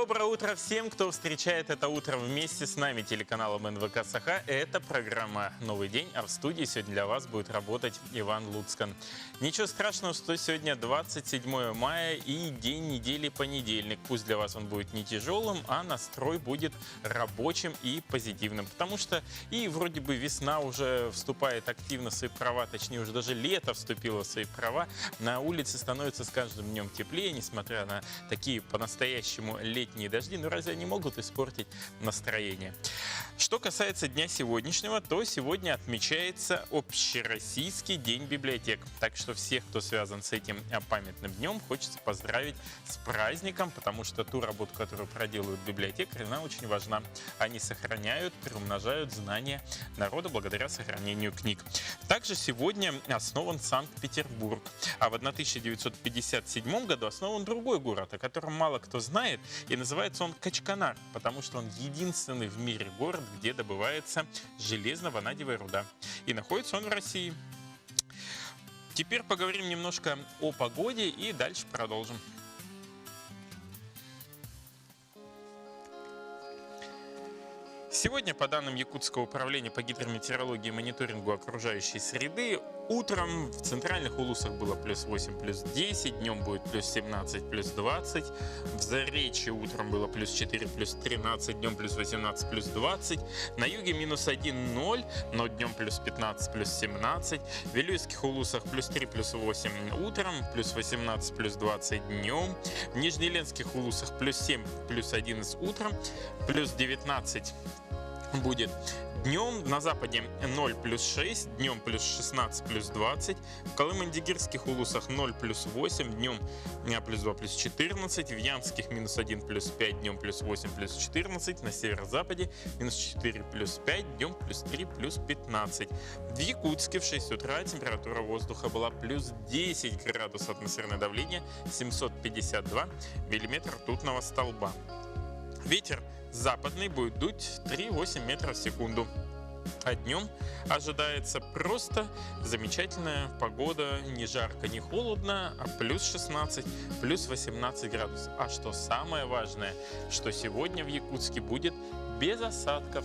Доброе утро всем, кто встречает это утро вместе с нами, телеканалом НВК Саха. Это программа «Новый день», а в студии сегодня для вас будет работать Иван Луцкан. Ничего страшного, что сегодня 27 мая и день недели понедельник. Пусть для вас он будет не тяжелым, а настрой будет рабочим и позитивным. Потому что и вроде бы весна уже вступает активно в свои права, точнее уже даже лето вступило в свои права. На улице становится с каждым днем теплее, несмотря на такие по-настоящему летние дожди, но разве они могут испортить настроение? Что касается дня сегодняшнего, то сегодня отмечается Общероссийский день библиотек. Так что всех, кто связан с этим памятным днем, хочется поздравить с праздником, потому что ту работу, которую проделывают библиотекари, она очень важна. Они сохраняют, приумножают знания народа благодаря сохранению книг. Также сегодня основан Санкт-Петербург, а в 1957 году основан другой город, о котором мало кто знает, и называется он Качканар, потому что он единственный в мире город, где добывается железно-ванадиевая руда. И находится он в России. Теперь поговорим немножко о погоде и дальше продолжим. Сегодня, по данным Якутского управления по гидрометеорологии и мониторингу окружающей среды, утром в центральных улусах было плюс 8, плюс 10, днем будет плюс 17, плюс 20, в Заречье утром было плюс 4, плюс 13, днем плюс 18, плюс 20, на юге минус 1, 0, но днем плюс 15, плюс 17, в Вилюйских улусах плюс 3, плюс 8 утром, плюс 18, плюс 20 днем, в Нижнеленских улусах плюс 7, плюс 11 утром, плюс 19 будет днем, на западе 0 плюс 6, днем плюс 16 плюс 20, в Колыман-Дигирских улусах 0 плюс 8, днем плюс 2 плюс 14, в Янских минус 1 плюс 5, днем плюс 8 плюс 14, на северо-западе минус 4 плюс 5, днем плюс 3 плюс 15. В Якутске в 6 утра температура воздуха была плюс 10 градусов, атмосферное давление 752 миллиметра ртутного столба. Ветер западный будет дуть 3,8 метров в секунду. А днем ожидается просто замечательная погода. Не жарко, не холодно, а плюс 16, плюс 18 градусов. А что самое важное, что сегодня в Якутске будет без осадков.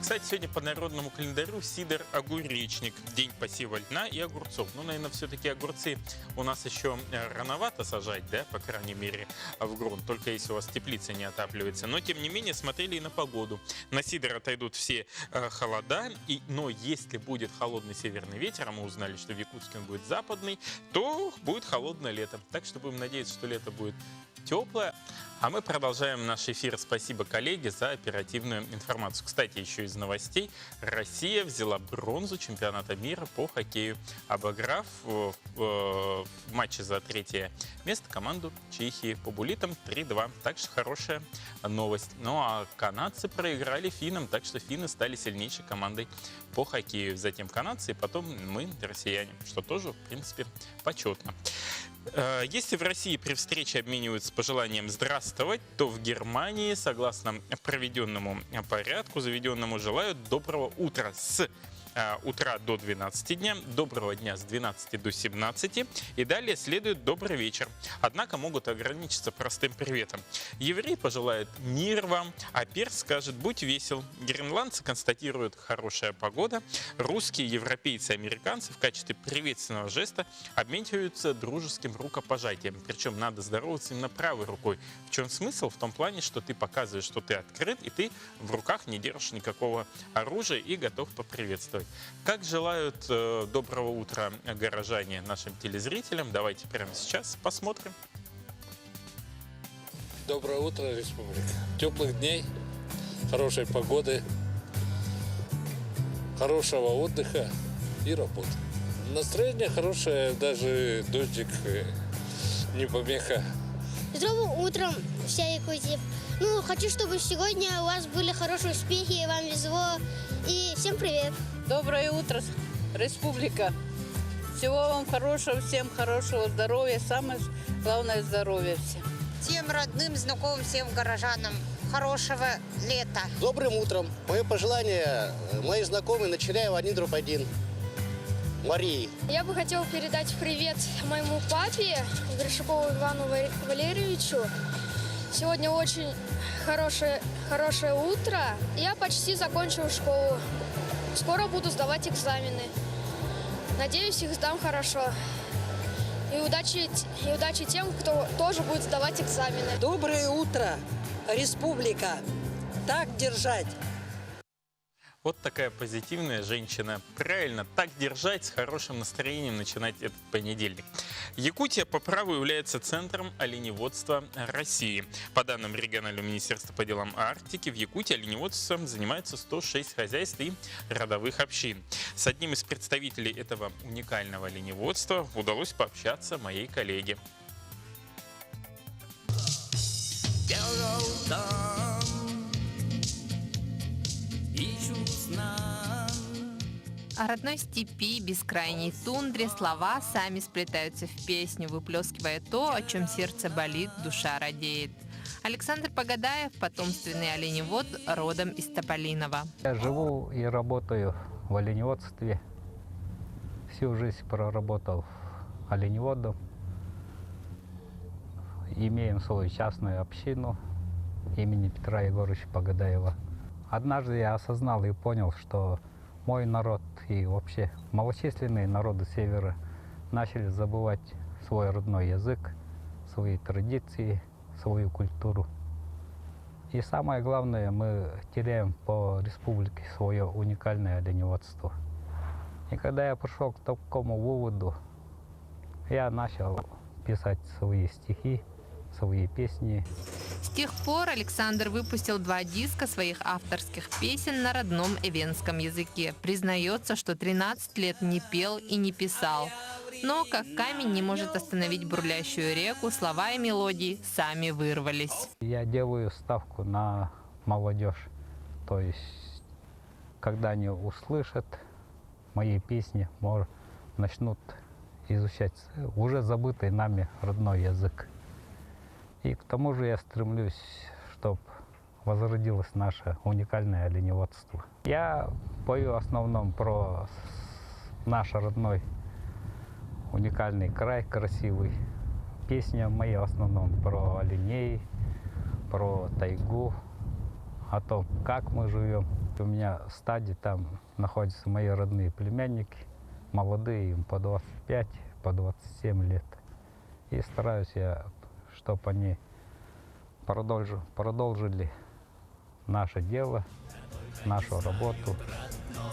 Кстати, сегодня по народному календарю Сидор-Огуречник, день посева льна и огурцов. Ну, наверное, все-таки огурцы у нас еще рановато сажать, да, по крайней мере, в грунт, только если у вас теплица не отапливается. Но, тем не менее, смотрели и на погоду. На Сидор отойдут все холода, но если будет холодный северный ветер, а мы узнали, что в Якутске он будет западный, то будет холодное лето. Так что будем надеяться, что лето будет теплое. А мы продолжаем наш эфир. Спасибо, коллеги, за оперативную информацию. Кстати, еще из новостей. Россия взяла бронзу чемпионата мира по хоккею, обыграв в матче за третье место команду Чехии по буллитам 3-2. Так что хорошая новость. Ну а канадцы проиграли финнам, так что финны стали сильнейшей командой по хоккею. Затем канадцы, и потом мы, россияне, что тоже, в принципе, почетно. Если в России при встрече обмениваются пожеланием «здравствовать», то в Германии, согласно проведенному порядку, заведенному, желают доброго утра с утра до 12 дня, доброго дня с 12 до 17 и далее следует добрый вечер. Однако могут ограничиться простым приветом. Еврей пожелает мир вам, а перс скажет будь весел. Гренландцы констатируют хорошая погода. Русские, европейцы и американцы в качестве приветственного жеста обмениваются дружеским рукопожатием. Причем надо здороваться именно правой рукой. В чем смысл? В том плане, что ты показываешь, что ты открыт и ты в руках не держишь никакого оружия и готов поприветствовать. Как желают доброго утра горожане нашим телезрителям? Давайте прямо сейчас посмотрим. Доброе утро, республика. Теплых дней, хорошей погоды, хорошего отдыха и работы. Настроение хорошее, даже дождик не помеха. Добрым утром, вся Якутия. Хочу, чтобы сегодня у вас были хорошие успехи, вам везло. И всем привет. Доброе утро, республика. Всего вам хорошего, всем хорошего здоровья. Самое главное здоровье всем. всем родным, знакомым, всем горожанам хорошего лета. Добрым утром. Мое пожелание моей знакомой на Черяева 1/1. Марии. Я бы хотела передать привет моему папе, Гришакову Ивану Валерьевичу. Сегодня очень хорошее утро. Я почти закончил школу. Скоро буду сдавать экзамены. Надеюсь, их сдам хорошо. И удачи тем, кто тоже будет сдавать экзамены. Доброе утро, республика. Так держать. Вот такая позитивная женщина. Правильно, так держать, с хорошим настроением начинать этот понедельник. Якутия по праву является центром оленеводства России. По данным регионального министерства по делам Арктики, в Якутии оленеводством занимаются 106 хозяйств и родовых общин. С одним из представителей этого уникального оленеводства удалось пообщаться моей коллеге. О родной степи, бескрайней тундре слова сами сплетаются в песню, выплескивая то, о чем сердце болит, душа радеет. Александр Погадаев, потомственный оленевод, родом из Тополиного. Я живу и работаю в оленеводстве. Всю жизнь проработал оленеводом. Имеем свою частную общину имени Петра Егоровича Погадаева. Однажды я осознал и понял, что мой народ и вообще малочисленные народы Севера начали забывать свой родной язык, свои традиции, свою культуру. И самое главное, мы теряем по республике свое уникальное оленеводство. И когда я пришел к такому выводу, я начал писать свои стихи, свои песни. С тех пор Александр выпустил 2 диска своих авторских песен на родном эвенском языке. Признается, что 13 лет не пел и не писал. Но, как камень не может остановить бурлящую реку, слова и мелодии сами вырвались. Я делаю ставку на молодежь. То есть, когда они услышат мои песни, начнут изучать уже забытый нами родной язык. И к тому же я стремлюсь, чтобы возродилось наше уникальное оленеводство. Я пою в основном про наш родной уникальный край, красивый. Песни мои в основном про оленей, про тайгу, о том, как мы живем. У меня в стаде там находятся мои родные племянники, молодые, им по 25, по 27 лет. И стараюсь я, чтобы они продолжили наше дело, нашу работу.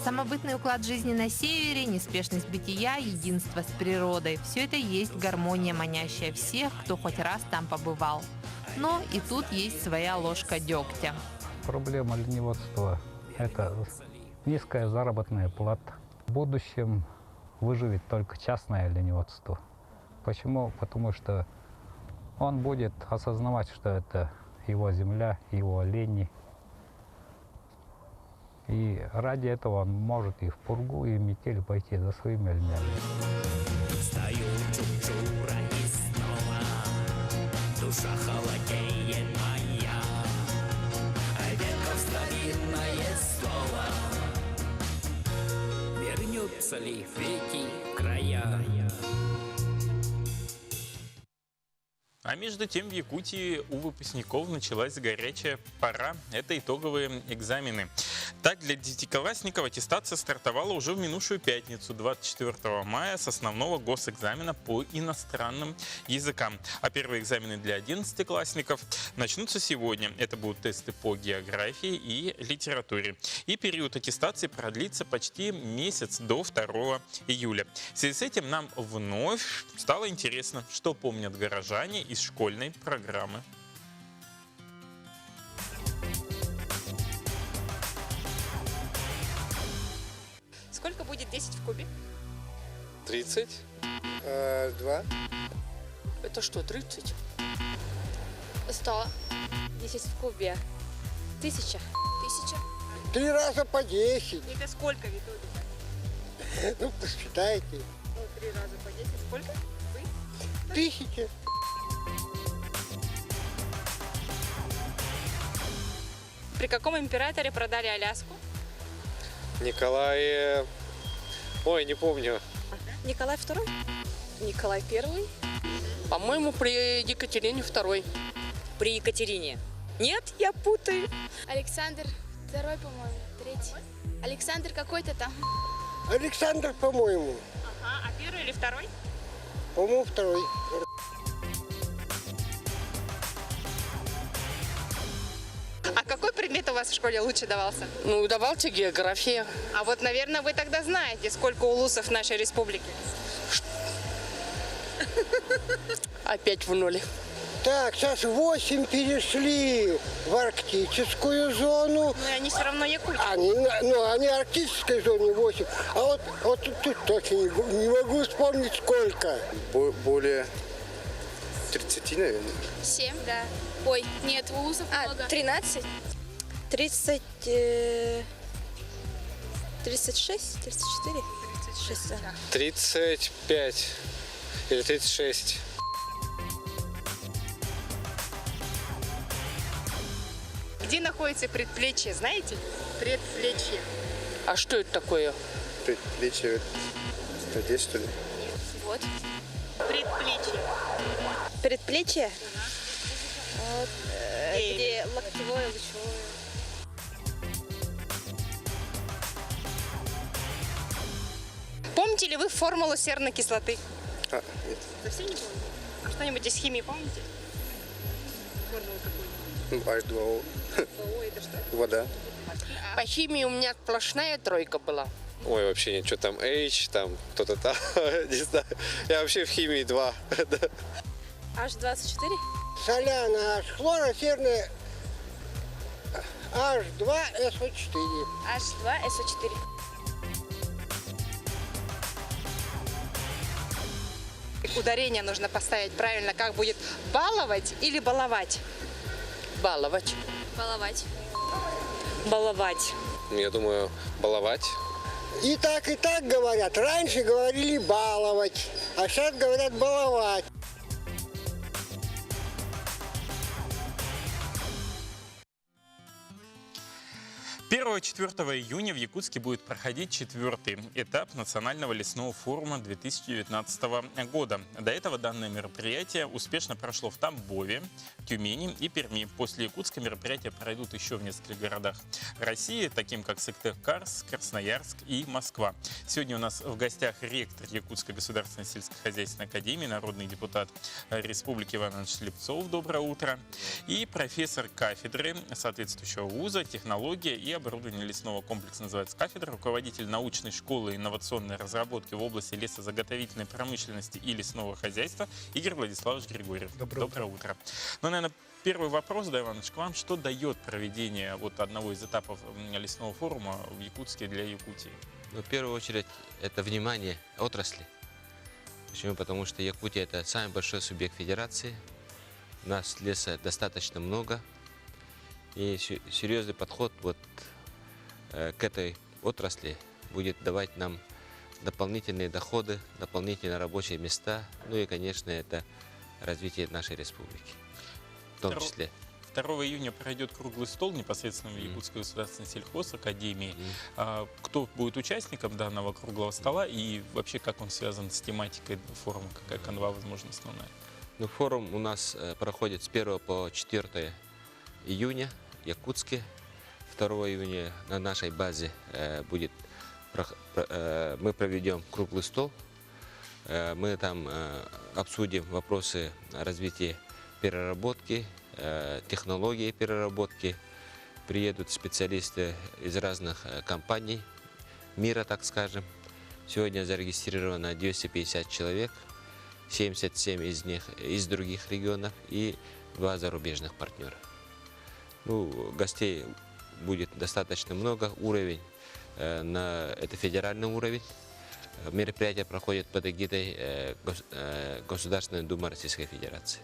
Самобытный уклад жизни на севере, неспешность бытия, единство с природой – все это есть гармония, манящая всех, кто хоть раз там побывал. Но и тут есть своя ложка дегтя. Проблема оленеводства – это низкая заработная плата. В будущем выживет только частное оленеводство. Почему? Потому что он будет осознавать, что это его земля, его олени. И ради этого он может и в пургу, и в метель пойти за своими оленями. Встаю чучура и снова душа холодеет моя. Веков старинное слово. Вернется ли в эти края? А между тем в Якутии у выпускников началась горячая пора. Это итоговые экзамены. Так, для девятиклассников аттестация стартовала уже в минувшую пятницу, 24 мая, с основного госэкзамена по иностранным языкам. А первые экзамены для 11-классников начнутся сегодня. Это будут тесты по географии и литературе. И период аттестации продлится почти месяц, до 2 июля. В связи с этим нам вновь стало интересно, что помнят горожане из школьной программы. Сколько будет 10 в кубе? 30. 2. Это что, 30? 100. 10 в кубе. 1000. 1000. 3 раза по 10. Это сколько, Виталий? Ну, посчитайте. Ну, 3 раза по 10. Сколько? Вы? 1000. При каком императоре продали Аляску? Николай... Ой, не помню. Николай II? Николай I? По-моему, при Екатерине II. При Екатерине. Нет, я путаю. Александр II, по-моему, третий. Александр какой-то там. Александр, по-моему. Ага, а первый или второй? По-моему, второй. А какой предмет у вас в школе лучше давался? Ну, давался география. А вот, наверное, вы тогда знаете, сколько улусов в нашей республике. Опять в ноль. Так, сейчас 8 перешли в арктическую зону. Но они все равно якутии. Они в арктической зоне 8. А вот тут точно не могу вспомнить сколько. Более 30, наверное. 7, да. Ой, нет, улусов много. 13? 30... 36? 34? 36, да. 35 или 36. Где находится предплечье, знаете? Предплечье. А что это такое? Предплечье. Здесь, что ли? Вот. Предплечье. Предплечье? Вот, где локтевое, лучевое. Помните ли вы формулу серной кислоты? А, нет. Совсем не помните? А что-нибудь из химии помните? Формулу какую? H2O. О, это что? Вода. По химии у меня сплошная тройка была. Ой, вообще нет. Что там H, там кто-то там. Не знаю. Я вообще в химии 2. H24? Соляна H, хлороферная H2SO4. H2SO4. Ударение нужно поставить правильно, как будет баловать или баловать? Баловать. Баловать. Баловать. Я думаю, баловать. И так говорят. Раньше говорили баловать, а сейчас говорят баловать. 1-4 июня в Якутске будет проходить 4-й этап Национального лесного форума 2019 года. До этого данное мероприятие успешно прошло в Тамбове, Тюмени и Перми. После Якутска мероприятия пройдут еще в нескольких городах России, таким как Сыктывкар, Красноярск и Москва. Сегодня у нас в гостях ректор Якутской государственной сельскохозяйственной академии, народный депутат Республики Иван Иванович Слепцов. Доброе утро. И профессор кафедры соответствующего вуза «Технология и оборудование лесного комплекса» называется кафедра, руководитель научной школы инновационной разработки в области лесозаготовительной промышленности и лесного хозяйства Игорь Владиславович Григорьев. Доброе утро. Ну, наверное, первый вопрос, да, Иванович, к вам. Что дает проведение вот одного из этапов лесного форума в Якутске для Якутии? Ну, в первую очередь, это внимание отрасли. Почему? Потому что Якутия – это самый большой субъект федерации. У нас леса достаточно много. И серьезный подход вот к этой отрасли будет давать нам дополнительные доходы, дополнительные рабочие места. Ну и, конечно, это развитие нашей республики в том числе. 2 июня пройдет круглый стол непосредственно в Якутской государственной сельхозакадемии. Кто будет участником данного круглого стола и вообще как он связан с тематикой форума, какая канва, возможно, основная? Ну, форум у нас проходит с 1 по 4 июня в Якутске. 2 июня на нашей базе мы проведем круглый стол. Мы там обсудим вопросы развития переработки, технологии переработки. Приедут специалисты из разных компаний мира, так скажем. Сегодня зарегистрировано 250 человек, 77 из них из других регионов и 2 зарубежных партнера. Ну, гостей будет достаточно много. Уровень это федеральный уровень. Мероприятие проходит под эгидой Государственной Думы Российской Федерации.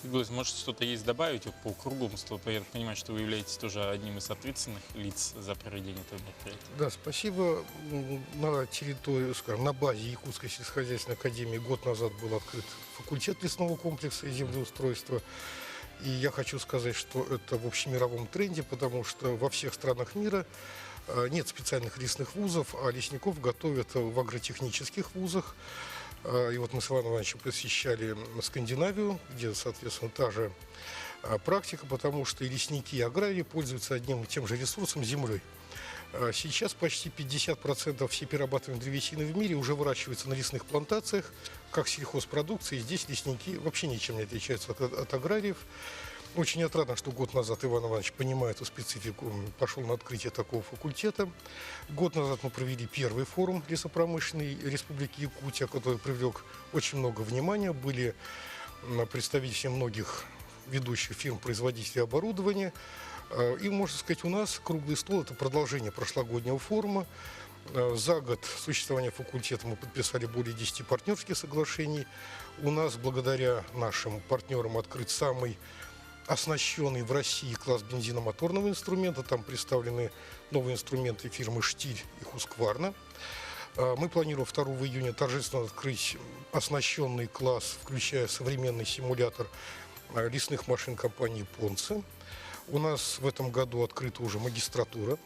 Может, что-то есть добавить по круглому столу? Я понимаю, что вы являетесь тоже одним из ответственных лиц за проведение этого мероприятия. Да, спасибо. На территории, скажем, на базе Якутской сельскохозяйственной академии год назад был открыт факультет лесного комплекса и землеустройства. И я хочу сказать, что это в общемировом тренде, потому что во всех странах мира нет специальных лесных вузов, а лесников готовят в агротехнических вузах. И вот мы с Иваном Ивановичем посещали Скандинавию, где, соответственно, та же практика, потому что и лесники, и аграрии пользуются одним и тем же ресурсом — землей. Сейчас почти 50% всей перерабатываемой древесины в мире уже выращивается на лесных плантациях, как сельхозпродукция. И здесь лесники вообще ничем не отличаются от аграриев. Очень отрадно, что год назад Иван Иванович, понимая эту специфику, пошел на открытие такого факультета. Год назад мы провели первый форум лесопромышленной Республики Якутия, который привлек очень много внимания. Были представители многих ведущих фирм-производителей оборудования. И, можно сказать, у нас круглый стол – это продолжение прошлогоднего форума. За год существования факультета мы подписали более 10 партнерских соглашений. У нас, благодаря нашим партнерам, открыт самый оснащенный в России класс бензиномоторного инструмента. Там представлены новые инструменты фирмы «Штиль» и «Хускварна». Мы планируем 2 июня торжественно открыть оснащенный класс, включая современный симулятор лесных машин компании «Понце». У нас в этом году открыта уже магистратура,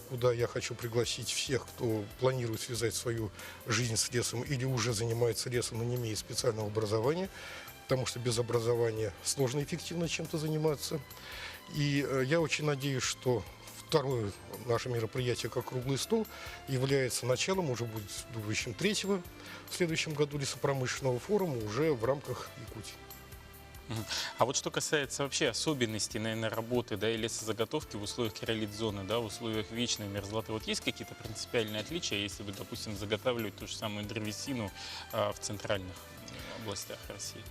куда я хочу пригласить всех, кто планирует связать свою жизнь с лесом или уже занимается лесом, но не имеет специального образования, потому что без образования сложно эффективно чем-то заниматься. И я очень надеюсь, что второе наше мероприятие, как круглый стол, является началом, уже будет в будущем, 3-го в следующем году лесопромышленного форума уже в рамках Якутии. А вот что касается вообще особенностей, наверное, работы, да, и лесозаготовки в условиях кролит-зоны, да, в условиях вечной мерзлоты, вот есть какие-то принципиальные отличия, если бы, допустим, заготавливать ту же самую древесину в центральных областях России?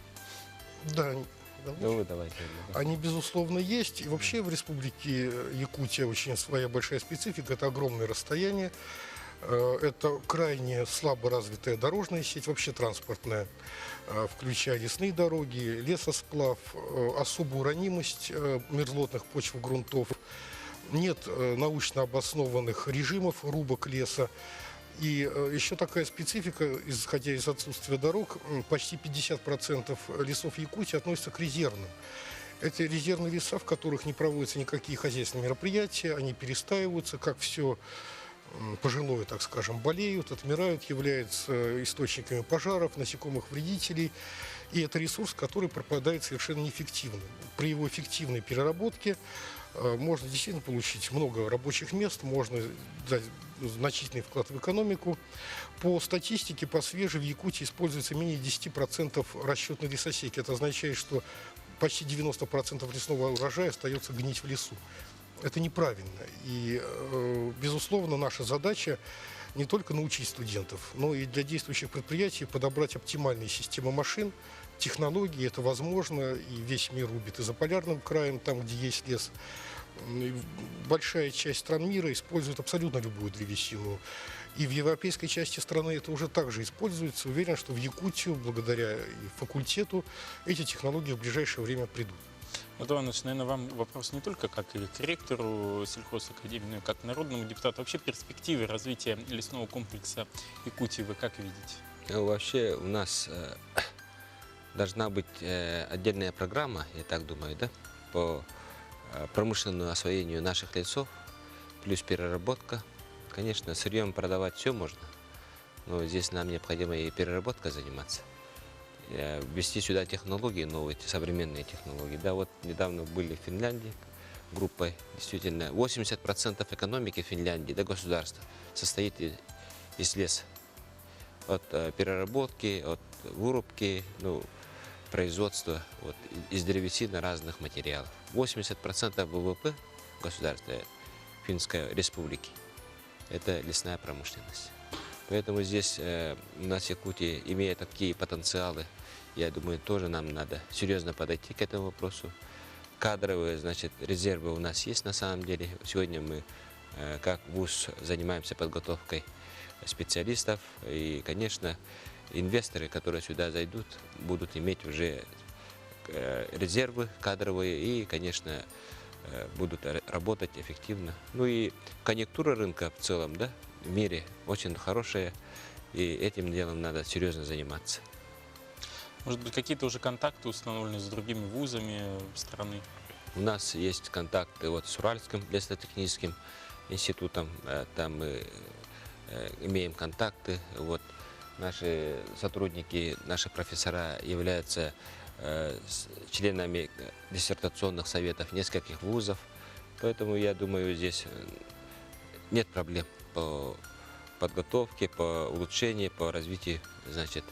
Да, Ну, давайте. они, безусловно, есть. И вообще в Республике Якутия очень своя большая специфика. Это огромное расстояние. Это крайне слабо развитая дорожная сеть, вообще транспортная, включая лесные дороги, лесосплав, особую ранимость мерзлотных почв, грунтов. Нет научно обоснованных режимов рубок леса. И еще такая специфика, исходя из отсутствия дорог, почти 50% лесов Якутии относятся к резервным. Это резервные леса, в которых не проводятся никакие хозяйственные мероприятия, они перестаиваются, как все пожилое, так скажем, болеют, отмирают, являются источниками пожаров, насекомых вредителей. И это ресурс, который пропадает совершенно неэффективно. При его эффективной переработке можно действительно получить много рабочих мест, можно дать значительный вклад в экономику. По статистике, по свежей, в Якутии используется менее 10% расчетной лесосеки. Это означает, что почти 90% лесного урожая остается гнить в лесу. Это неправильно. И, безусловно, наша задача не только научить студентов, но и для действующих предприятий подобрать оптимальные системы машин, технологии. Это возможно. И весь мир рубит и за полярным краем, там, где есть лес. И большая часть стран мира использует абсолютно любую древесину. И в европейской части страны это уже также используется. Уверен, что в Якутию, благодаря и факультету, эти технологии в ближайшее время придут. Вот, Иван Ильич, наверное, вам вопрос не только как и к ректору сельхозакадемии, но и как к народному депутату. Вообще перспективы развития лесного комплекса Якутии вы как видите? Ну, вообще у нас должна быть отдельная программа, я так думаю, да, по промышленному освоению наших лесов, плюс переработка. Конечно, сырьем продавать все можно, но здесь нам необходимо и переработка заниматься. Ввести сюда технологии новые, современные технологии. Да, вот недавно были в Финляндии группой, действительно, 80% экономики Финляндии, да, государства, состоит из леса. От переработки, от вырубки, ну, производства вот, из древесины разных материалов. 80% ВВП государства Финской Республики – это лесная промышленность. Поэтому здесь у нас в Якутии, имея такие потенциалы, я думаю, тоже нам надо серьезно подойти к этому вопросу. Кадровые, значит, резервы у нас есть на самом деле. Сегодня мы, как ВУЗ, занимаемся подготовкой специалистов. И, конечно, инвесторы, которые сюда зайдут, будут иметь уже резервы кадровые и, конечно, будут работать эффективно. Ну и конъюнктура рынка в целом, да, в мире очень хорошая, и этим делом надо серьезно заниматься. Может быть, какие-то уже контакты установлены с другими вузами страны? У нас есть контакты вот с Уральским лесотехническим институтом, там мы имеем контакты. Вот. Наши сотрудники, наши профессора являются членами диссертационных советов нескольких вузов. Поэтому, я думаю, здесь нет проблем по подготовке, по улучшению, по развитию, значит,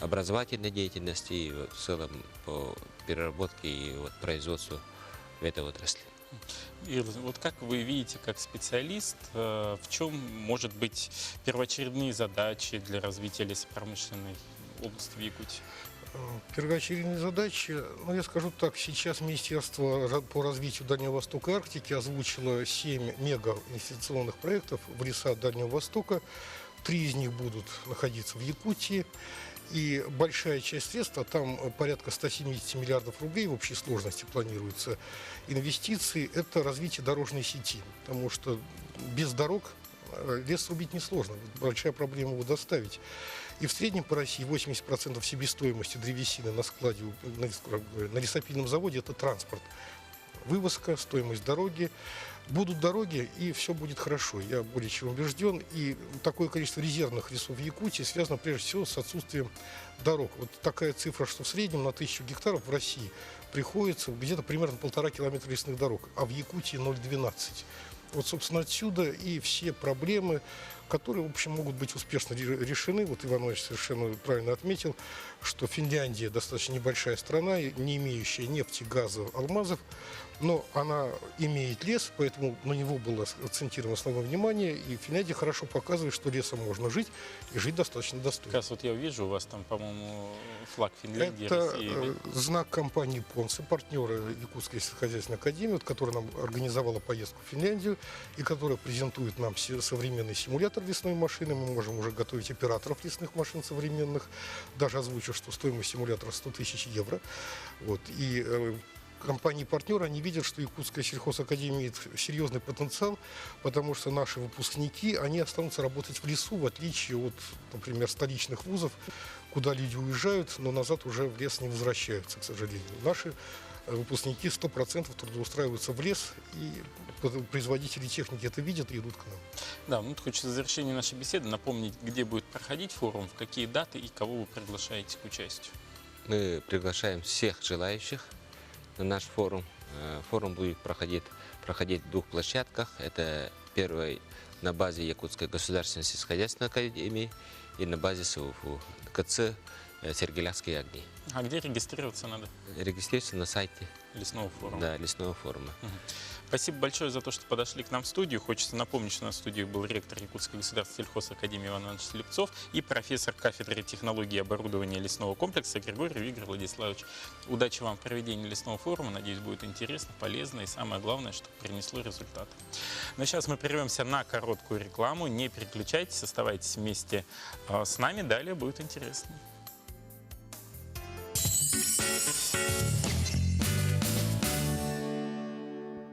образовательной деятельности и в целом по переработке и вот производству в этой отрасли. Ир, вот как вы видите, как специалист, в чем может быть первоочередные задачи для развития лесопромышленной области в Якутии? Первоочередные задачи, ну, я скажу так, сейчас Министерство по развитию Дальнего Востока и Арктики озвучило 7 мегаинвестиционных проектов в леса Дальнего Востока. 3 из них будут находиться в Якутии. И большая часть средств, а там порядка 170 миллиардов рублей в общей сложности планируется инвестиции, это развитие дорожной сети. Потому что без дорог лес рубить несложно, большая проблема его доставить. И в среднем по России 80% себестоимости древесины на складе, на лесопильном заводе – это транспорт. Вывозка, стоимость дороги. Будут дороги, и все будет хорошо. Я более чем убежден. И такое количество резервных лесов в Якутии связано прежде всего с отсутствием дорог. Вот такая цифра, что в среднем на 1000 гектаров в России приходится где-то примерно 1,5 километра лесных дорог, а в Якутии 0,12. Вот, собственно, отсюда и все проблемы, которые, в общем, могут быть успешно решены. Вот Иван Иванович совершенно правильно отметил, что Финляндия достаточно небольшая страна, не имеющая нефти, газа, алмазов, но она имеет лес, поэтому на него было акцентировано основное внимание, и Финляндия хорошо показывает, что лесом можно жить, и жить достаточно достойно. Как раз вот я вижу, у вас там, по-моему, флаг Финляндии, Это России. знак компании «Понце», партнера Якутской сельскохозяйственной академии, которая нам организовала поездку в Финляндию, и которая презентует нам современный симулятор лесной машины. Мы можем уже готовить операторов лесных машин современных, даже озвучив, что стоимость симулятора 100 тысяч евро. Вот. И компании-партнеры, они видят, что Якутская сельхозакадемия имеет серьезный потенциал, потому что наши выпускники, они останутся работать в лесу, в отличие от, например, столичных вузов, куда люди уезжают, но назад уже в лес не возвращаются, к сожалению. Наши выпускники 100% трудоустраиваются в лес, и производители техники это видят и идут к нам. Да, ну, хочется в завершении нашей беседы напомнить, где будет проходить форум, в какие даты и кого вы приглашаете к участию. Мы приглашаем всех желающих на наш форум. Форум будет проходить в 2 площадках. Это первый на базе Якутской государственной сельскохозяйственной академии и на базе СУФУ КЦ «Сергелявские огни». А где регистрироваться надо? Регистрироваться на сайте Лесного форума. Да, лесного форума. Спасибо большое за то, что подошли к нам в студию. Хочется напомнить, что на студии был ректор Якутской государственной сельхозакадемии Иван Иванович Слепцов и профессор кафедры технологии и оборудования лесного комплекса Григорьев Игорь Владиславович. Удачи вам в проведении лесного форума. Надеюсь, будет интересно, полезно и самое главное, чтобы принесло результаты. Но сейчас мы прервемся на короткую рекламу. Не переключайтесь, оставайтесь вместе с нами. Далее будет интересно.